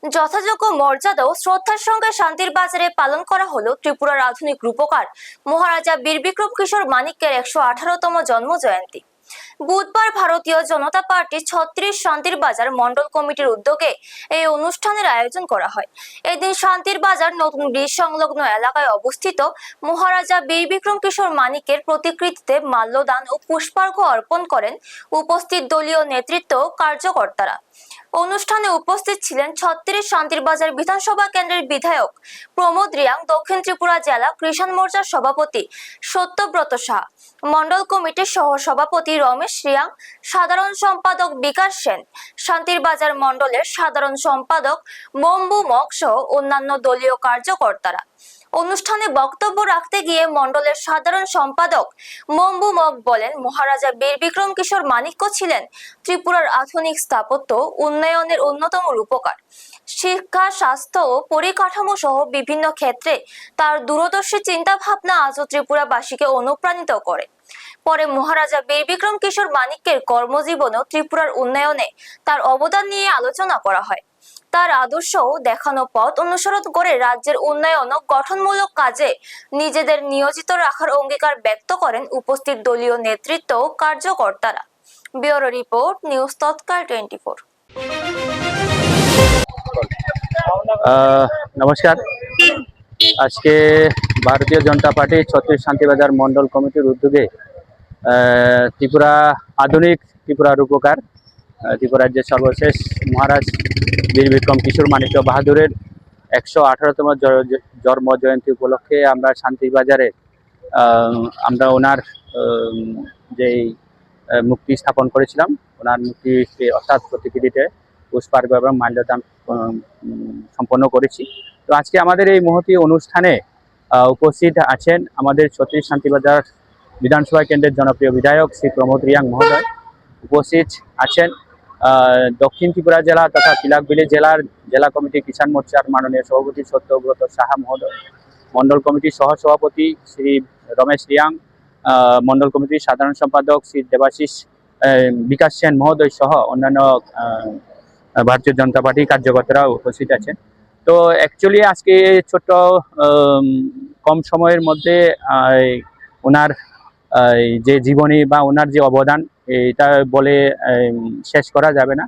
যথাযোগ্য মর্যাদা ও শ্রদ্ধার সঙ্গে শান্তির বাজারে পালন করা হলো ত্রিপুরার আধুনিক রূপকার মহারাজা বীর বিক্রম কিশোর মানিক্যের 118তম জন্ম জয়ন্তী। বুধবার ভারতীয় জনতা পার্টি 36 শান্তির বাজার মন্ডল কমিটির উদ্যোগে এই অনুষ্ঠানের আয়োজন করা হয়। এদিন শান্তির বাজার নতুন ব্রিজ সংলগ্ন এলাকায় অবস্থিত মহারাজা বীর বিক্রম কিশোর মানিক্যের প্রতিকৃতিতে মাল্যদান ও পুষ্পার্ঘ্য অর্পণ করেন উপস্থিত দলীয় নেতৃত্ব কার্যকর্তারা। অনুষ্ঠানে উপস্থিত ছিলেন 36 শান্তির বাজার বিধানসভা কেন্দ্রের বিধায়ক প্রমোদ রিয়াং, দক্ষিণ ত্রিপুরা জেলা কৃষাণ মোর্চার সভাপতি সত্যব্রত শাহ, মন্ডল কমিটির সহ সভাপতি রমেশ রিয়াং, সাধারণ সম্পাদক বিকাশ সেন, শান্তির বাজার মন্ডলের সাধারণ সম্পাদক মম্বু মক সহ অন্যান্য দলীয় কার্যকর্তারা। অনুষ্ঠানে বক্তব্য রাখতে গিয়ে মন্ডলের সাধারণ সম্পাদক মম্বু মক বলেন, মহারাজা বীর বিক্রম কিশোর মানিক্য ছিলেন ত্রিপুরার আধুনিক স্থাপত্য উন্নয়নের অন্যতম রূপকার। শিক্ষা, স্বাস্থ্য ও পরিকাঠামো সহ বিভিন্ন ক্ষেত্রে তার দূরদর্শী চিন্তা ভাবনা আজও ত্রিপুরাবাসীকে অনুপ্রাণিত করে। পরে মহারাজা বীর বিক্রম কিশোর মানিক্যের কর্মজীবন ও ত্রিপুরার উন্নয়নে তার অবদান নিয়ে আলোচনা করা হয়। তার আদর্শ ও দেখানো পথ অনুসরণ করে রাজ্যের উন্নয়ন ও গঠনমূলক কাজে নিজেদের নিয়োজিত রাখার অঙ্গীকার ব্যক্ত করেন উপস্থিত দলীয় নেতৃত্ব ও কার্যকর্তারা। ব্যুরো রিপোর্ট, নিউজ তৎকাল 24। নমস্কার। আজকে ভারতীয় জনতা পার্টি 36 শান্তিবাজার মন্ডল কমিটির উদ্যোগে ত্রিপুরা আধুনিক ত্রিপুরা রূপকার ত্রিপুরার যে সর্বশেষ মহারাজ বীর বিক্রম কিশোর মানিক্য বাহাদুরের 118তম জন্ম জয়ন্তী উপলক্ষে আমরা শান্তিবাজারে আমরা ওনার যেই মূর্তি স্থাপন করেছিলাম, ওনার মূর্তি অর্থাৎ প্রতিকৃতিতে পুষ্পার্ঘ্য এবং মাল্যদান সম্পন্ন করেছি। তো আজকে আমাদের এই মহতী অনুষ্ঠানে উপস্থিত আছেন আমাদের 36 শান্তিবাজার বিধানসভা কেন্দ্রের জনপ্রিয় বিধায়ক শ্রী প্রমোদ রিয়াং মহোদয়। উপস্থিত আছেন দক্ষিণ ত্রিপুরা জেলা তথা তিলাকবিলি জেলার জেলা কমিটি কিষাণ মোর্চার মাননীয় সভাপতি সত্যব্রত সাহা মহোদয়, মন্ডল কমিটির সহ সভাপতি শ্রী রমেশ রিয়াং, মন্ডল কমিটির সাধারণ সম্পাদক শ্রী দেবাশিস বিকাশ সেন মহোদয় সহ অন্যান্য ভারতীয় জনতা পার্টির কার্যকর্তারা উপস্থিত আছেন। তো অ্যাকচুয়ালি আজকে ছোট্ট কম সময়ের মধ্যে ওনার যে জীবনী বা ওনার যে অবদান এটা বলে শেষ করা যাবে না।